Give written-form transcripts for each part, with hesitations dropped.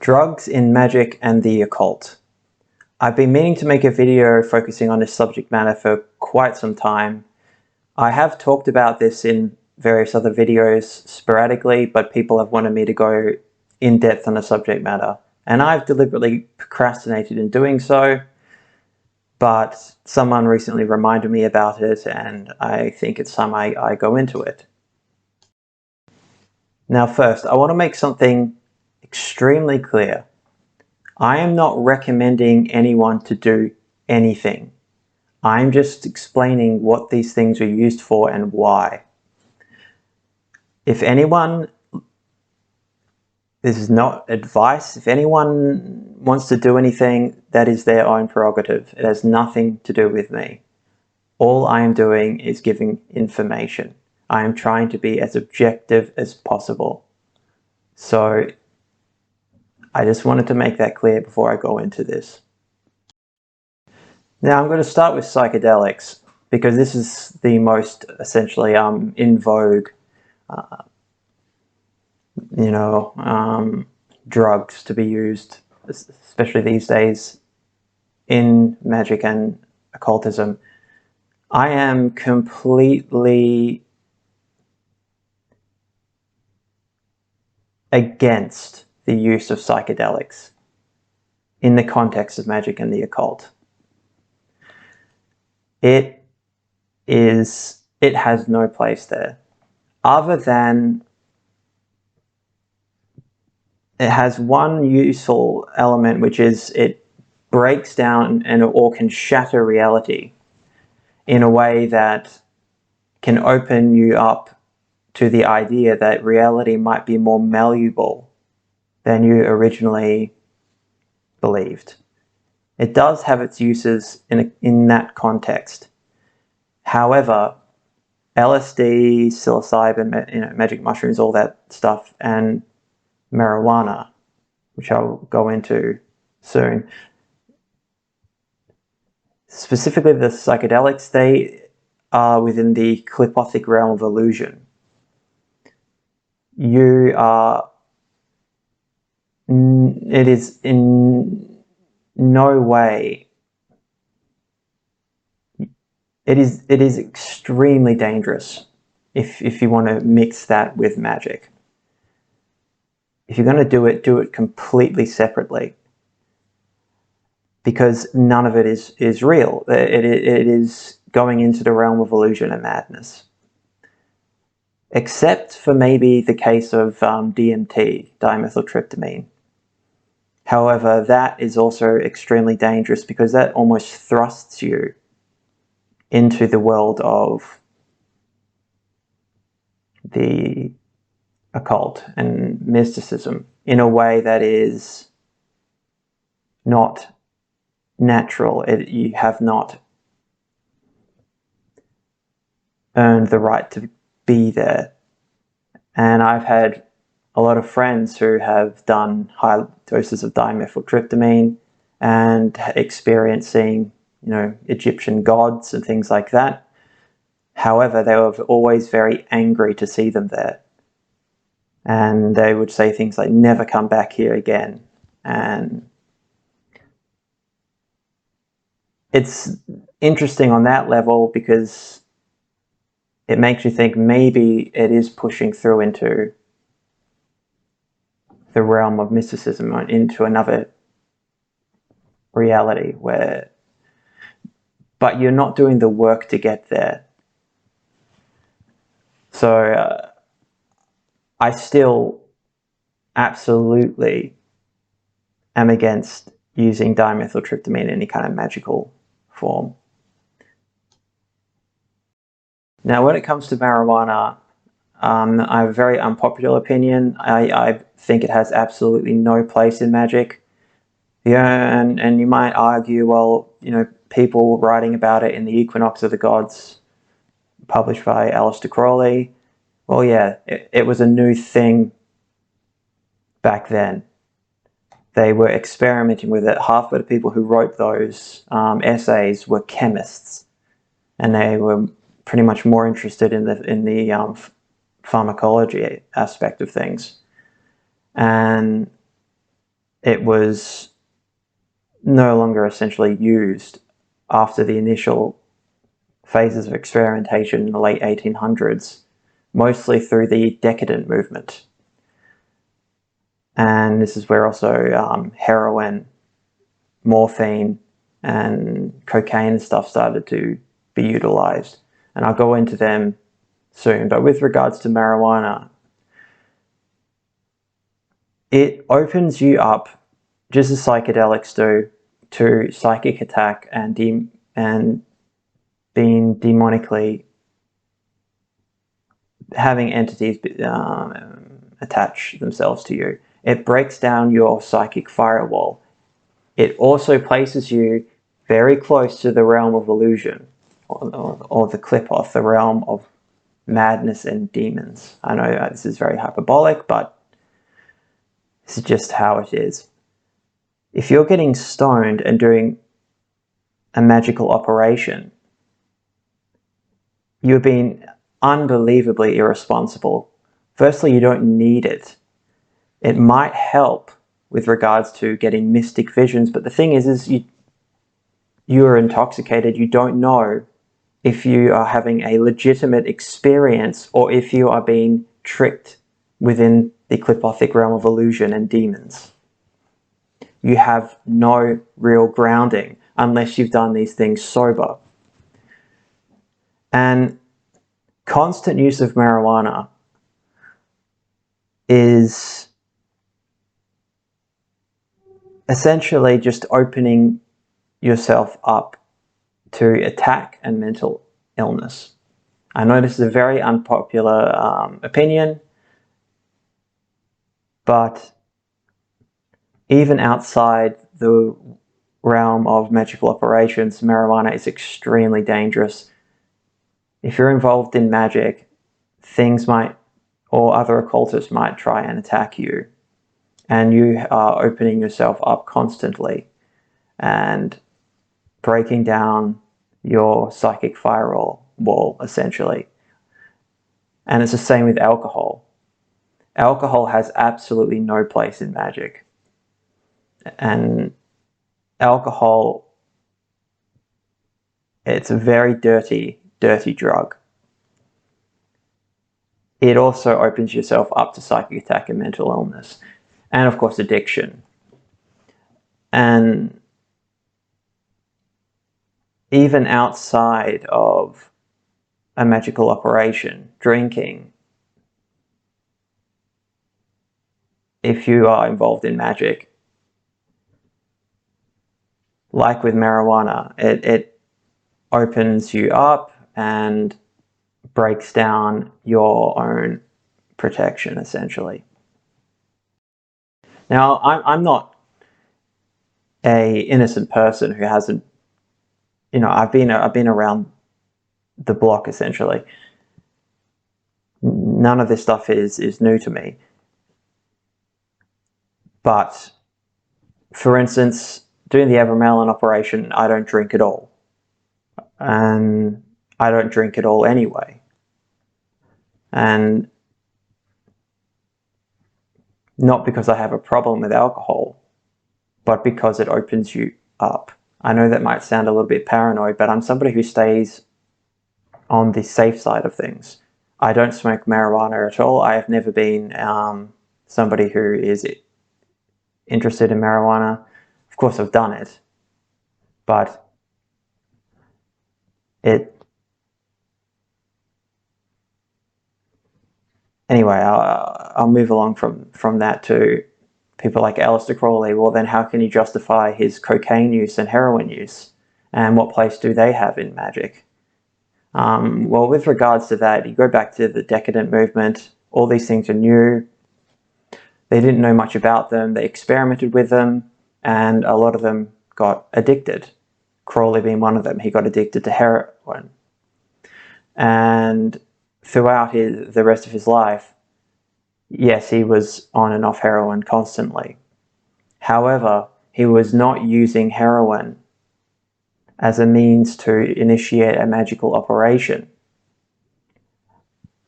Drugs in magic and the occult. I've been meaning to make a video focusing on this subject matter for quite some time. I have talked about this in various other videos sporadically, but people have wanted me to go in depth on the subject matter. And I've deliberately procrastinated in doing so, but someone recently reminded me about it, and I think it's time I go into it. Now first, I want to make something extremely clear. I am not recommending anyone to do anything. I'm just explaining what these things are used for and why. If anyone, this is not advice, if anyone wants to do anything, that is their own prerogative. It has nothing to do with me. All I am doing is giving information. I am trying to be as objective as possible. So I just wanted to make that clear before I go into this. Now I'm going to start with psychedelics because this is the most essentially in vogue, drugs to be used, especially these days in magic and occultism. I am completely against the use of psychedelics in the context of magic and the occult. It has no place there, other than it has one useful element, which is it breaks down or can shatter reality in a way that can open you up to the idea that reality might be more malleable than you originally believed. It does have its uses in that context. However, LSD, psilocybin, magic mushrooms, all that stuff, and marijuana, which I'll go into soon. Specifically the psychedelics, they are within the clipothic realm of illusion. It is in no way, it is extremely dangerous if you want to mix that with magic. If you're going to do it completely separately, because none of it is real. It is going into the realm of illusion and madness. Except for maybe the case of DMT, dimethyltryptamine. However, that is also extremely dangerous because that almost thrusts you into the world of the occult and mysticism in a way that is not natural. You have not earned the right to be there. And I've had a lot of friends who have done high doses of dimethyltryptamine and experiencing, Egyptian gods and things like that. However, they were always very angry to see them there. And they would say things like, never come back here again. And it's interesting on that level because it makes you think maybe it is pushing through into the realm of mysticism, into another reality but you're not doing the work to get there. So I still absolutely am against using dimethyltryptamine in any kind of magical form. Now, when it comes to marijuana, I have a very unpopular opinion. I think it has absolutely no place in magic. Yeah, and you might argue, well, people writing about it in the Equinox of the Gods, published by Aleister Crawley. Well, yeah, it was a new thing back then. They were experimenting with it. Half of the people who wrote those essays were chemists, and they were pretty much more interested in the pharmacology aspect of things. And it was no longer essentially used after the initial phases of experimentation in the late 1800s, mostly through the decadent movement. And this is where also heroin, morphine, and cocaine and stuff started to be utilized. And I'll go into them soon. But with regards to marijuana, it opens you up, just as psychedelics do, to psychic attack and being demonically, having entities attach themselves to you. It breaks down your psychic firewall. It also places you very close to the realm of illusion, or the Qliphoth, the realm of madness and demons. I know this is very hyperbolic, but this is just how it is. If you're getting stoned and doing a magical operation, you're being unbelievably irresponsible. Firstly, you don't need it. It might help with regards to getting mystic visions, but the thing is you are intoxicated. You don't know if you are having a legitimate experience or if you are being tricked within the Qliphothic realm of illusion and demons. You have no real grounding unless you've done these things sober. And constant use of marijuana is essentially just opening yourself up to attack and mental illness. I know this is a very unpopular opinion, but even outside the realm of magical operations, marijuana is extremely dangerous. If you're involved in magic, things might, or other occultists might try and attack you, and you are opening yourself up constantly and breaking down your psychic firewall, essentially. And it's the same with alcohol. Alcohol has absolutely no place in magic. And alcohol, it's a very dirty drug. It also opens yourself up to psychic attack and mental illness. And of course, addiction. And even outside of a magical operation, drinking, if you are involved in magic, like with marijuana, it opens you up and breaks down your own protection, essentially. Now, I'm not a innocent person who hasn't, I've been around the block, essentially. None of this stuff is new to me. But, for instance, doing the Evermelon operation, I don't drink at all. And I don't drink at all anyway. And not because I have a problem with alcohol, but because it opens you up. I know that might sound a little bit paranoid, but I'm somebody who stays on the safe side of things. I don't smoke marijuana at all. I have never been somebody who is interested in marijuana. Of course, I've done it, but anyway, I'll move along from that to people like Aleister Crawley. Well, then how can you justify his cocaine use and heroin use? And what place do they have in magic? Well, with regards to that, you go back to the decadent movement. All these things are new. They didn't know much about them. They experimented with them, and a lot of them got addicted. Crawley being one of them. He got addicted to heroin. And throughout the rest of his life, yes, he was on and off heroin constantly. However, he was not using heroin as a means to initiate a magical operation.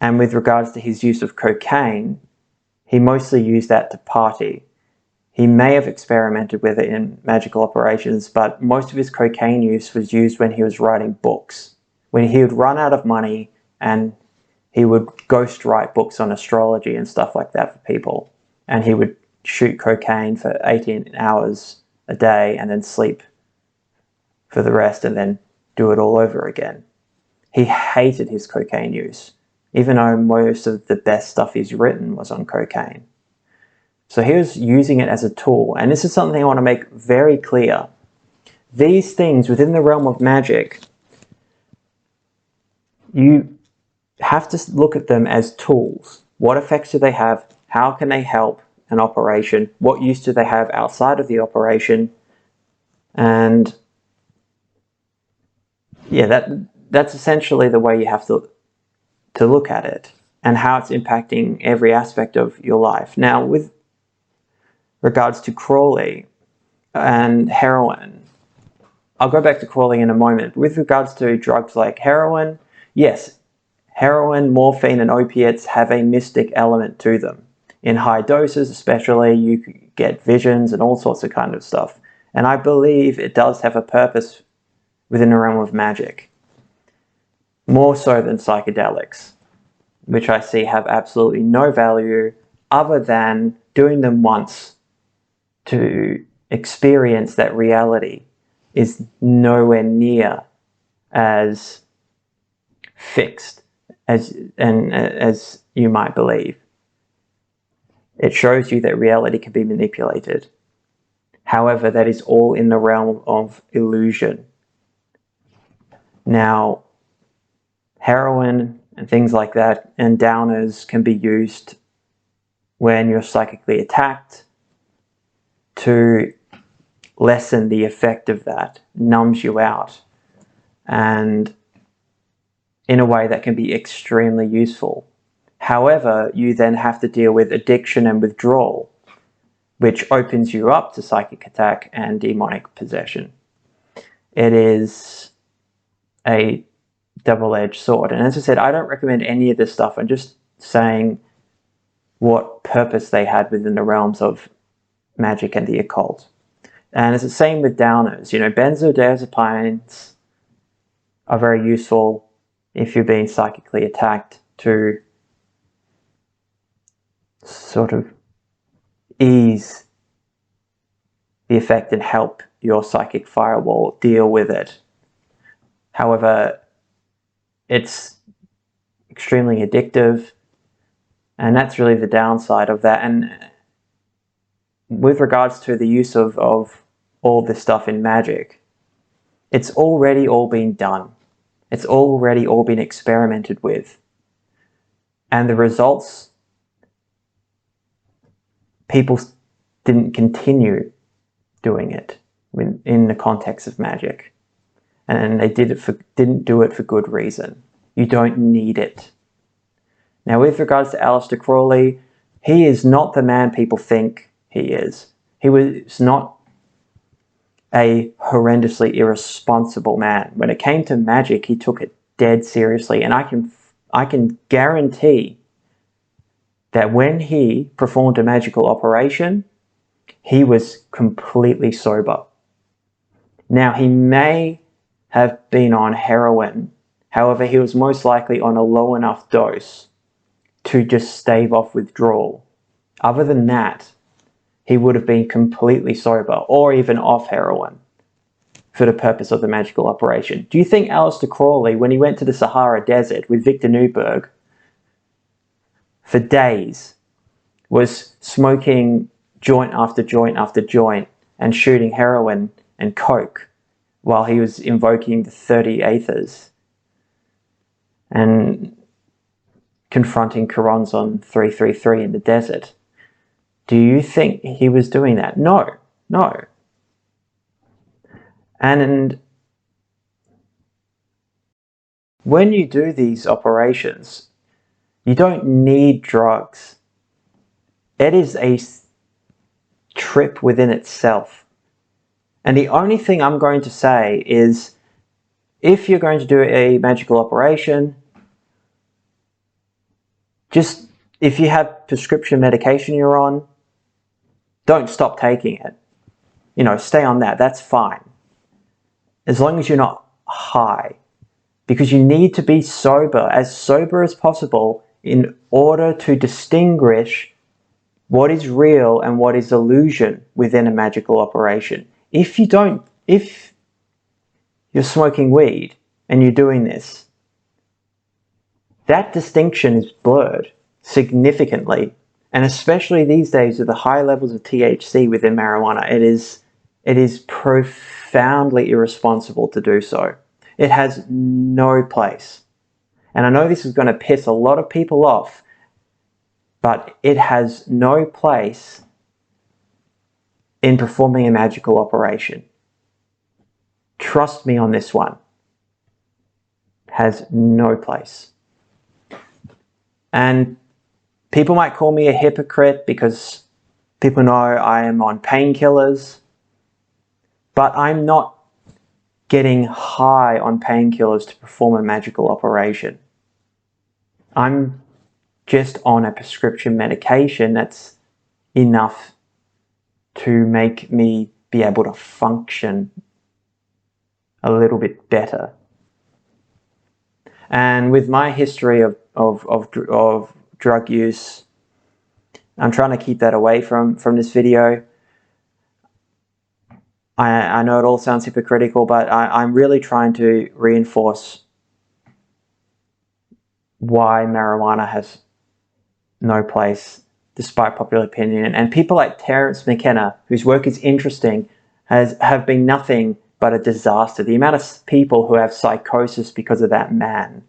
And with regards to his use of cocaine, he mostly used that to party. He may have experimented with it in magical operations, but most of his cocaine use was used when he was writing books. When he would run out of money and he would ghostwrite books on astrology and stuff like that for people. And he would shoot cocaine for 18 hours a day and then sleep for the rest and then do it all over again. He hated his cocaine use, even though most of the best stuff he's written was on cocaine. So he was using it as a tool. And this is something I want to make very clear. These things within the realm of magic, you have to look at them as tools. What effects do they have? How can they help an operation? What use do they have outside of the operation? And yeah, that's essentially the way you have to look at it, and how it's impacting every aspect of your life. Now, with regards to Crawley and heroin, I'll go back to Crawley in a moment. With regards to drugs like heroin, yes, heroin, morphine, and opiates have a mystic element to them. In high doses especially, you could get visions and all sorts of kind of stuff. And I believe it does have a purpose within the realm of magic. More so than psychedelics, which I see have absolutely no value other than doing them once to experience that reality is nowhere near as fixed as you might believe. It shows you that reality can be manipulated. However, that is all in the realm of illusion. Now, heroin and things like that and downers can be used when you're psychically attacked to lessen the effect of that, numbs you out, and in a way that can be extremely useful. However, you then have to deal with addiction and withdrawal, which opens you up to psychic attack and demonic possession. It is a double-edged sword. And as I said, I don't recommend any of this stuff. I'm just saying what purpose they had within the realms of magic and the occult. And it's the same with downers. You know, benzodiazepines are very useful if you're being psychically attacked to sort of ease the effect and help your psychic firewall deal with it. However, it's extremely addictive, and that's really the downside of that. And with regards to the use of all this stuff in magic, it's already all been done. It's already all been experimented with. And the results, people didn't continue doing it in the context of magic. And they didn't do it for good reason. You don't need it. Now, with regards to Aleister Crawley, he is not the man people think he is. He was not a horrendously irresponsible man. When it came to magic, he took it dead seriously. And I can guarantee that when he performed a magical operation, he was completely sober. Now, he may have been on heroin. However, he was most likely on a low enough dose to just stave off withdrawal. Other than that, he would have been completely sober or even off heroin for the purpose of the magical operation. Do you think Aleister Crawley, when he went to the Sahara Desert with Victor Newberg for days, was smoking joint after joint after joint and shooting heroin and coke while he was invoking the 30 Aethers and confronting Corons on 333 in the desert? Do you think he was doing that? No, no. And when you do these operations, you don't need drugs. It is a trip within itself. And the only thing I'm going to say is, if you're going to do a magical operation, just if you have prescription medication you're on, don't stop taking it. You know, stay on that. That's fine. As long as you're not high. Because you need to be sober as possible in order to distinguish what is real and what is illusion within a magical operation. If you're smoking weed and you're doing this, that distinction is blurred significantly. And especially these days with the high levels of THC within marijuana, it is profoundly irresponsible to do so. It has no place. And I know this is going to piss a lot of people off, but it has no place in performing a magical operation. Trust me on this one. It has no place. And people might call me a hypocrite because people know I am on painkillers, but I'm not getting high on painkillers to perform a magical operation. I'm just on a prescription medication that's enough to make me be able to function a little bit better. And with my history of drug use, I'm trying to keep that away from this video. I know it all sounds hypocritical, but I'm really trying to reinforce why marijuana has no place, despite popular opinion. And people like Terence McKenna, whose work is interesting, have been nothing but a disaster. The amount of people who have psychosis because of that man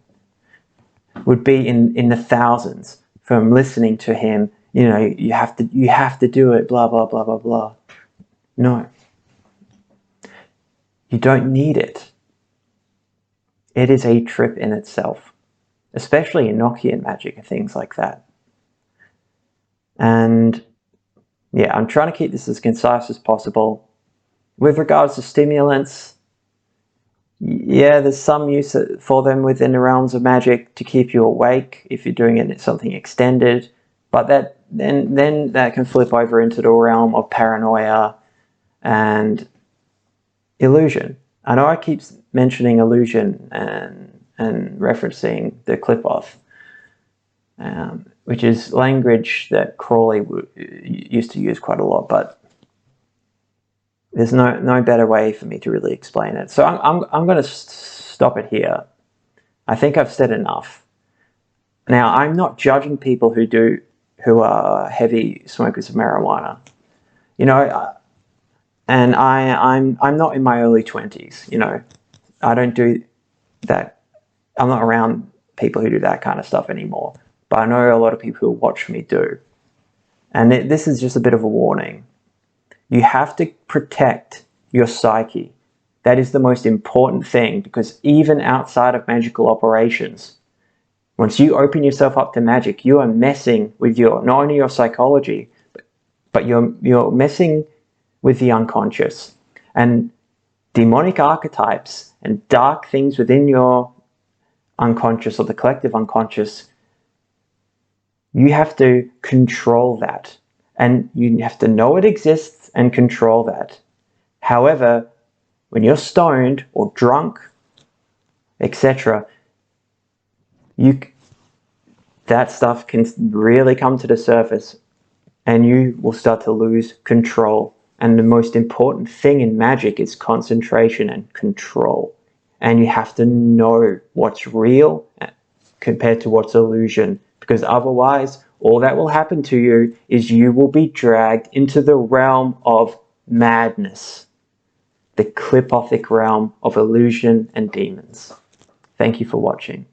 would be in the thousands from listening to him. You know, you have to do it, blah, blah, blah, blah, blah. No. You don't need it. It is a trip in itself, especially Enochian magic and things like that. And yeah, I'm trying to keep this as concise as possible. With regards to stimulants, yeah, there's some use for them within the realms of magic to keep you awake if you're doing it something extended, but then that can flip over into the realm of paranoia and illusion. I know I keep mentioning illusion and referencing the clip-off, which is language that Crawley used to use quite a lot, but there's no better way for me to really explain it. So I'm going to stop it here. I think I've said enough. Now, I'm not judging people who are heavy smokers of marijuana. You know, and I'm not in my early 20s. You know, I don't do that. I'm not around people who do that kind of stuff anymore. But I know a lot of people who watch me do. And this is just a bit of a warning. You have to protect your psyche. That is the most important thing, because even outside of magical operations, once you open yourself up to magic, you are messing with not only your psychology, but you're messing with the unconscious. And demonic archetypes and dark things within your unconscious or the collective unconscious, you have to control that. And you have to know it exists and control that. However, when you're stoned or drunk, etc., that stuff can really come to the surface and you will start to lose control. And the most important thing in magic is concentration and control. And you have to know what's real compared to what's illusion, because otherwise all that will happen to you is you will be dragged into the realm of madness, the clipothic realm of illusion and demons. Thank you for watching.